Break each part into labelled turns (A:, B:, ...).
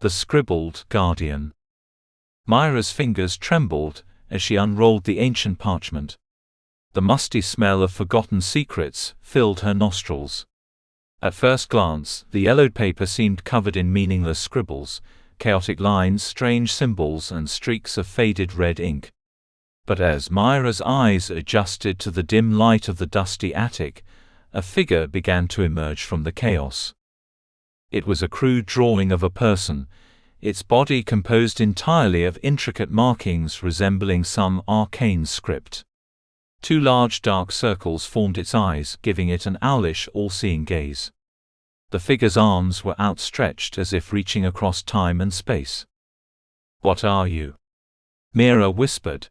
A: The Scribbled Guardian. Myra's fingers trembled as she unrolled the ancient parchment. The musty smell of forgotten secrets filled her nostrils. At first glance, the yellowed paper seemed covered in meaningless scribbles, chaotic lines, strange symbols, and streaks of faded red ink. But as Myra's eyes adjusted to the dim light of the dusty attic, a figure began to emerge from the chaos. It was a crude drawing of a person, its body composed entirely of intricate markings resembling some arcane script. Two large dark circles formed its eyes, giving it an owlish, all-seeing gaze. The figure's arms were outstretched as if reaching across time and space. "What are you?" Myra whispered.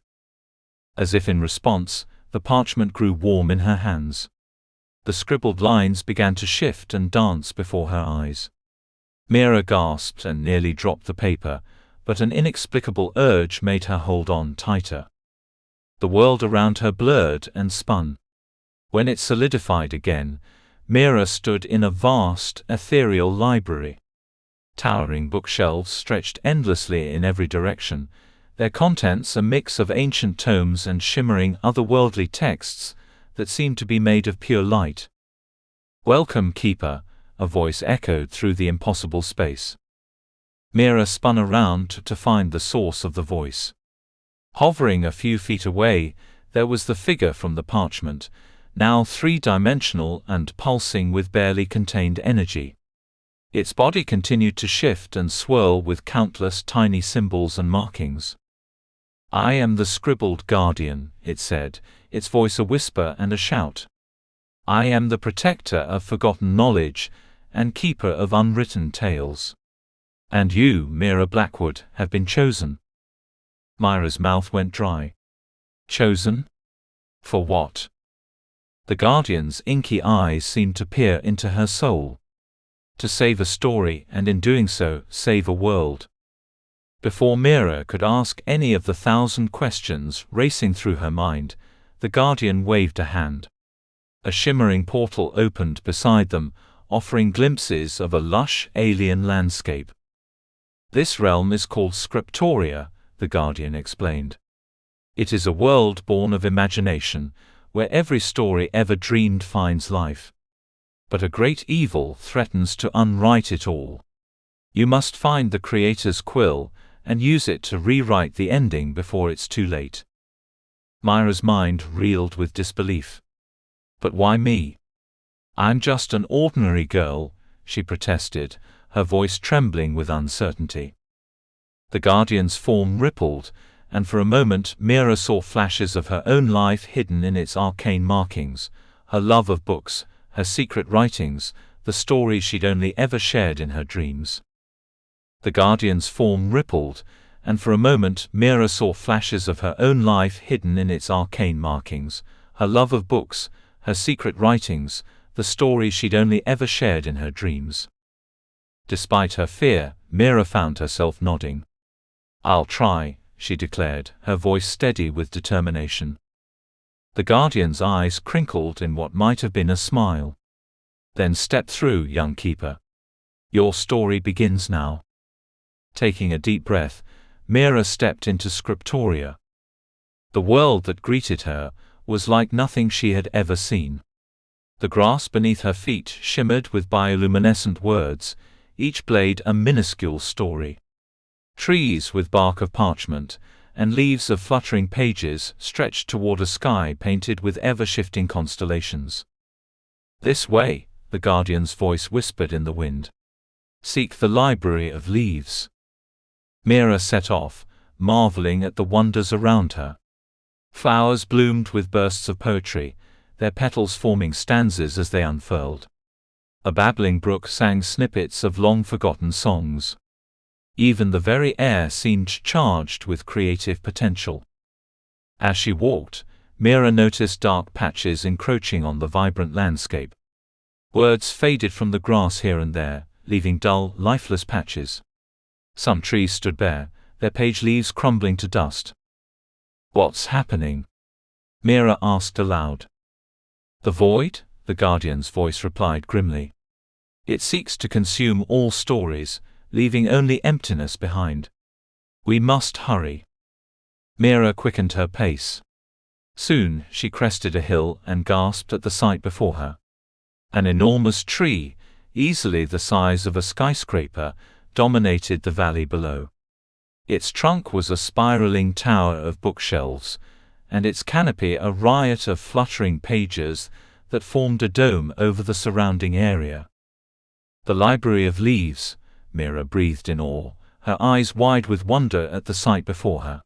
A: As if in response, the parchment grew warm in her hands. The scribbled lines began to shift and dance before her eyes. Myra gasped and nearly dropped the paper, but an inexplicable urge made her hold on tighter. The world around her blurred and spun. When it solidified again, Myra stood in a vast, ethereal library. Towering bookshelves stretched endlessly in every direction, their contents a mix of ancient tomes and shimmering otherworldly texts that seemed to be made of pure light. "Welcome, Keeper," a voice echoed through the impossible space. Myra spun around to find the source of the voice. Hovering a few feet away, there was the figure from the parchment, now three-dimensional and pulsing with barely contained energy. Its body continued to shift and swirl with countless tiny symbols and markings. "I am the Scribbled Guardian," it said, its voice a whisper and a shout. "I am the protector of forgotten knowledge and keeper of unwritten tales. And you, Myra Blackwood, have been chosen." Myra's mouth went dry. "Chosen? For what?" The Guardian's inky eyes seemed to peer into her soul. "To save a story, and in doing so, save a world." Before Myra could ask any of the 1,000 questions racing through her mind, the Guardian waved a hand. A shimmering portal opened beside them, offering glimpses of a lush, alien landscape. "This realm is called Scriptoria," the Guardian explained. "It is a world born of imagination, where every story ever dreamed finds life. But a great evil threatens to unwrite it all. You must find the Creator's quill and use it to rewrite the ending before it's too late." Myra's mind reeled with disbelief. "But why me? I'm just an ordinary girl," she protested, her voice trembling with uncertainty. The Guardian's form rippled, and for a moment Myra saw flashes of her own life hidden in its arcane markings, her love of books, her secret writings, the stories she'd only ever shared in her dreams. The Guardian's form rippled, and for a moment Myra saw flashes of her own life hidden in its arcane markings, her love of books, her secret writings, the stories she'd only ever shared in her dreams. Despite her fear, Myra found herself nodding. "I'll try," she declared, her voice steady with determination. The Guardian's eyes crinkled in what might have been a smile. "Then step through, young keeper. Your story begins now." Taking a deep breath, Myra stepped into Scriptoria. The world that greeted her was like nothing she had ever seen. The grass beneath her feet shimmered with bioluminescent words, each blade a minuscule story. Trees with bark of parchment, and leaves of fluttering pages stretched toward a sky painted with ever-shifting constellations. "This way," the Guardian's voice whispered in the wind. "Seek the Library of Leaves." Myra set off, marveling at the wonders around her. Flowers bloomed with bursts of poetry, their petals forming stanzas as they unfurled. A babbling brook sang snippets of long-forgotten songs. Even the very air seemed charged with creative potential. As she walked, Myra noticed dark patches encroaching on the vibrant landscape. Words faded from the grass here and there, leaving dull, lifeless patches. Some trees stood bare, their page leaves crumbling to dust. "What's happening?" Myra asked aloud. "The void?" the Guardian's voice replied grimly. "It seeks to consume all stories, leaving only emptiness behind. We must hurry. Mira quickened her pace. Soon, she crested a hill and gasped at the sight before her. An enormous tree, easily the size of a skyscraper, dominated the valley below. Its trunk was a spiraling tower of bookshelves, and its canopy a riot of fluttering pages that formed a dome over the surrounding area. The library of leaves, Mira breathed in awe, her eyes wide with wonder at the sight before her.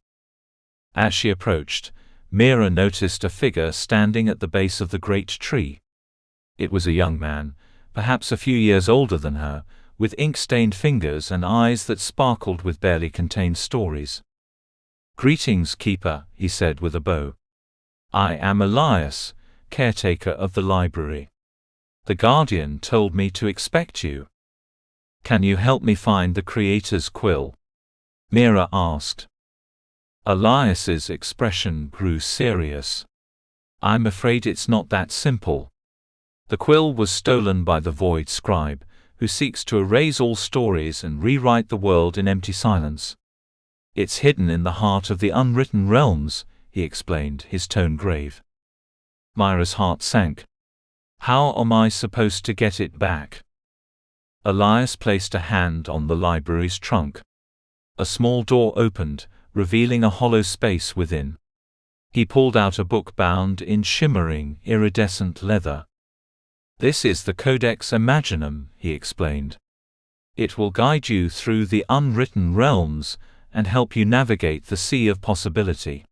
A: As she approached, Mira noticed a figure standing at the base of the great tree. It was a young man, perhaps a few years older than her, with ink-stained fingers and eyes that sparkled with barely contained stories. "Greetings, Keeper," he said with a bow. "I am Elias, caretaker of the library. The Guardian told me to expect you. Can you help me find the Creator's quill?" Mira asked. Elias's expression grew serious. "I'm afraid it's not that simple. The quill was stolen by the Void Scribe, who seeks to erase all stories and rewrite the world in empty silence. It's hidden in the heart of the unwritten realms," he explained, his tone grave. Mira's heart sank. "How am I supposed to get it back?" Elias placed a hand on the library's trunk. A small door opened, revealing a hollow space within. He pulled out a book bound in shimmering, iridescent leather. "This is the Codex Imaginum," he explained. "It will guide you through the unwritten realms and help you navigate the sea of possibility.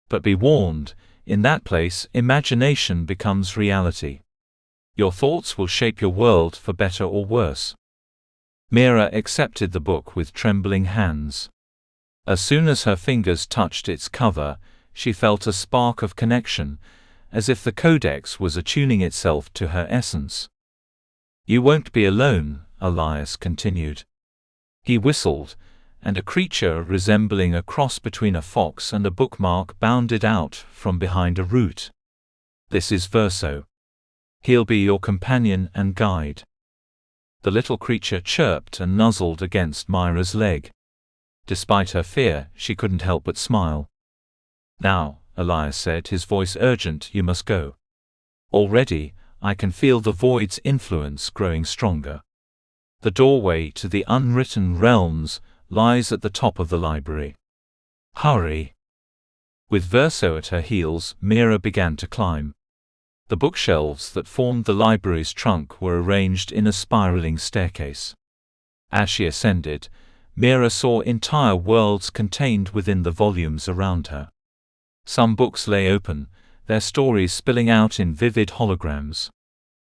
A: But be warned, in that place imagination becomes reality. Your thoughts will shape your world for better or worse." Mira accepted the book with trembling hands. As soon as her fingers touched its cover, she felt a spark of connection, as if the Codex was attuning itself to her essence. "You won't be alone," Elias continued. He whistled, and a creature resembling a cross between a fox and a bookmark bounded out from behind a root. "This is Verso. He'll be your companion and guide." The little creature chirped and nuzzled against Mira's leg. Despite her fear, she couldn't help but smile. "Now," Elias said, his voice urgent, "you must go. Already, I can feel the Void's influence growing stronger. The doorway to the unwritten realms lies at the top of the library. Hurry." With Verso at her heels, Mira began to climb. The bookshelves that formed the library's trunk were arranged in a spiraling staircase. As she ascended, Mira saw entire worlds contained within the volumes around her. Some books lay open, their stories spilling out in vivid holograms.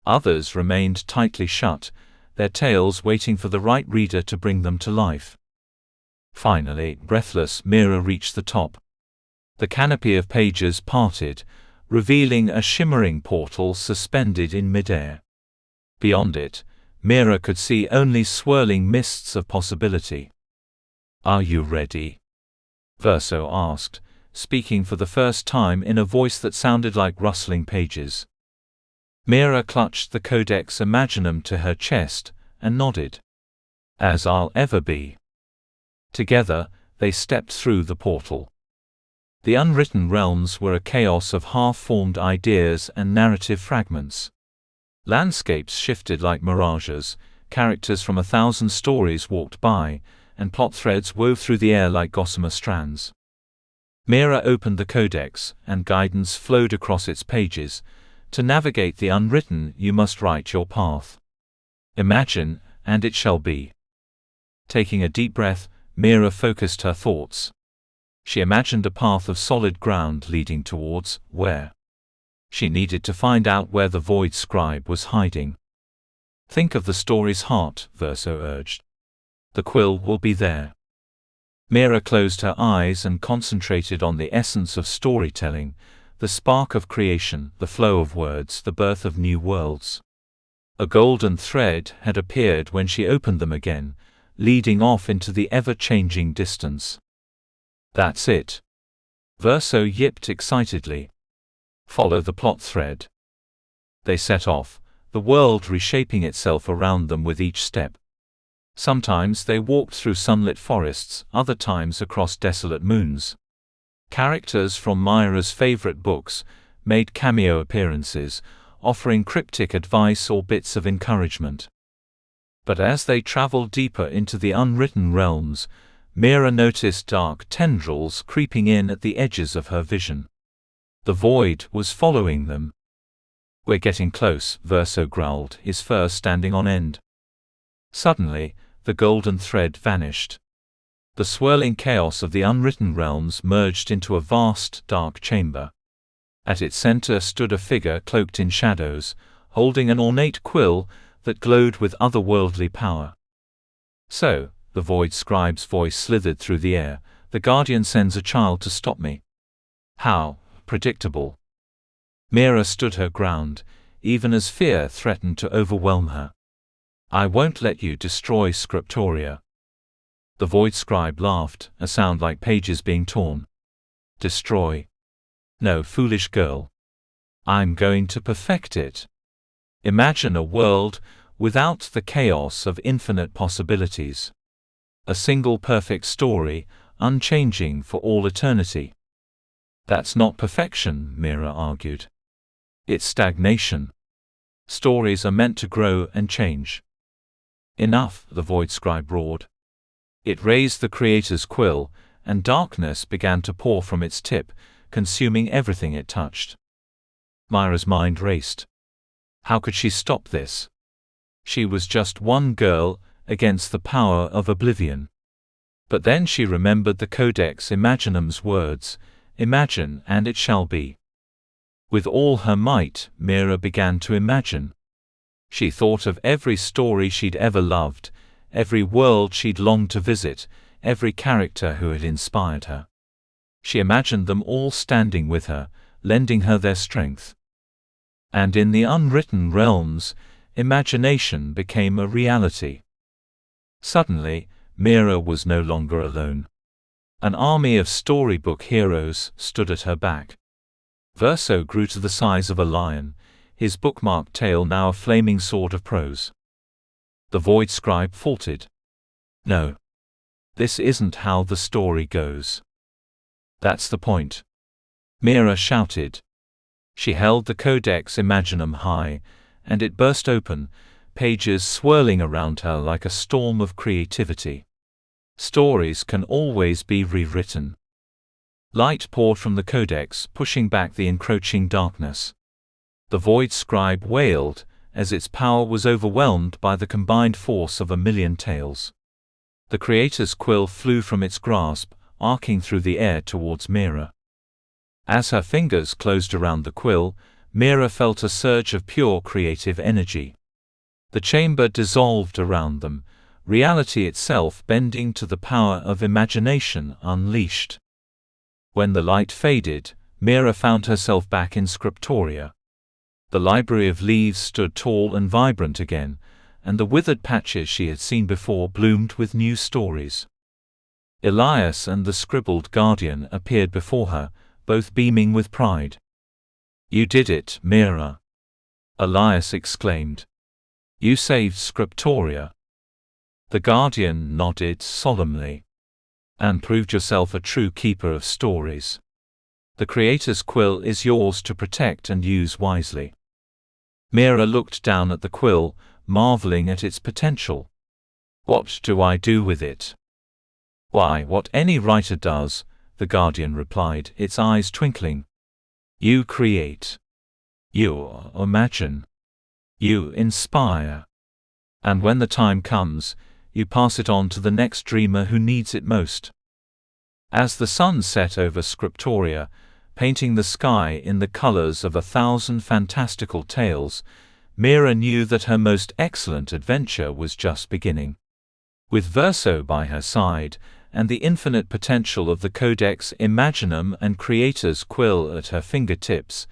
A: Others remained tightly shut, their tales waiting for the right reader to bring them to life. Finally, breathless, Mira reached the top. The canopy of pages parted, revealing a shimmering portal suspended in midair. Beyond it, Mira could see only swirling mists of possibility. "Are you ready?" Verso asked, speaking for the first time in a voice that sounded like rustling pages. Mira clutched the Codex Imaginum to her chest, and nodded. "As I'll ever be." Together, they stepped through the portal. The unwritten realms were a chaos of half-formed ideas and narrative fragments. Landscapes shifted like mirages, characters from 1,000 stories walked by, and plot threads wove through the air like gossamer strands. Mira opened the codex, and guidance flowed across its pages. To navigate the unwritten, you must write your path. Imagine, and it shall be. Taking a deep breath, Mira focused her thoughts. She imagined a path of solid ground leading towards where. She needed to find out where the Void Scribe was hiding. Think of the story's heart, Verso urged. The quill will be there. Mira closed her eyes and concentrated on the essence of storytelling, the spark of creation, the flow of words, the birth of new worlds. A golden thread had appeared when she opened them again, leading off into the ever-changing distance. That's it. Verso yipped excitedly. Follow the plot thread. They set off, the world reshaping itself around them with each step. Sometimes they walked through sunlit forests, other times across desolate moons. Characters from Myra's favorite books made cameo appearances, offering cryptic advice or bits of encouragement. But as they traveled deeper into the unwritten realms, Myra noticed dark tendrils creeping in at the edges of her vision. The void was following them. "We're getting close," Verso growled, his fur standing on end. Suddenly, the golden thread vanished. The swirling chaos of the unwritten realms merged into a vast, dark chamber. At its center stood a figure cloaked in shadows, holding an ornate quill that glowed with otherworldly power. "So," the Void Scribe's voice slithered through the air, "the Guardian sends a child to stop me. How predictable." Myra stood her ground, even as fear threatened to overwhelm her. "I won't let you destroy Scriptoria." The Void Scribe laughed, a sound like pages being torn. "Destroy? No, foolish girl. I'm going to perfect it. Imagine a world without the chaos of infinite possibilities. A single perfect story, unchanging for all eternity." "That's not perfection," Myra argued. "It's stagnation. Stories are meant to grow and change." "Enough," the Void Scribe roared. It raised the Creator's quill, and darkness began to pour from its tip, consuming everything it touched. Myra's mind raced. How could she stop this? She was just one girl, against the power of oblivion. But then she remembered the Codex Imaginum's words, "Imagine and it shall be." With all her might, Myra began to imagine. She thought of every story she'd ever loved, every world she'd longed to visit, every character who had inspired her. She imagined them all standing with her, lending her their strength. And in the unwritten realms, imagination became a reality. Suddenly, Myra was no longer alone. An army of storybook heroes stood at her back. Verso grew to the size of a lion, his bookmarked tail now a flaming sword of prose. The Void Scribe faltered. "No. This isn't how the story goes." "That's the point," Myra shouted. She held the Codex Imaginum high, and it burst open, pages swirling around her like a storm of creativity. Stories can always be rewritten. Light poured from the Codex, pushing back the encroaching darkness. The Void Scribe wailed, as its power was overwhelmed by the combined force of a million tales. The Creator's quill flew from its grasp, arcing through the air towards Myra. As her fingers closed around the quill, Myra felt a surge of pure creative energy. The chamber dissolved around them, reality itself bending to the power of imagination unleashed. When the light faded, Myra found herself back in Scriptoria. The Library of Leaves stood tall and vibrant again, and the withered patches she had seen before bloomed with new stories. Elias and the Scribbled Guardian appeared before her, both beaming with pride. "You did it, Myra!" Elias exclaimed. "You saved Scriptoria." The Guardian nodded solemnly. "And proved yourself a true keeper of stories. The Creator's quill is yours to protect and use wisely." Myra looked down at the quill, marveling at its potential. "What do I do with it?" "Why, what any writer does," the Guardian replied, its eyes twinkling. "You create. You imagine. You inspire. And when the time comes, you pass it on to the next dreamer who needs it most." As the sun set over Scriptoria, painting the sky in the colors of 1,000 fantastical tales, Myra knew that her most excellent adventure was just beginning. With Verso by her side, and the infinite potential of the Codex Imaginum and Creator's quill at her fingertips,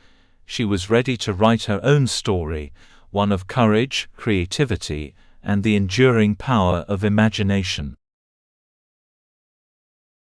A: she was ready to write her own story, one of courage, creativity, and the enduring power of imagination.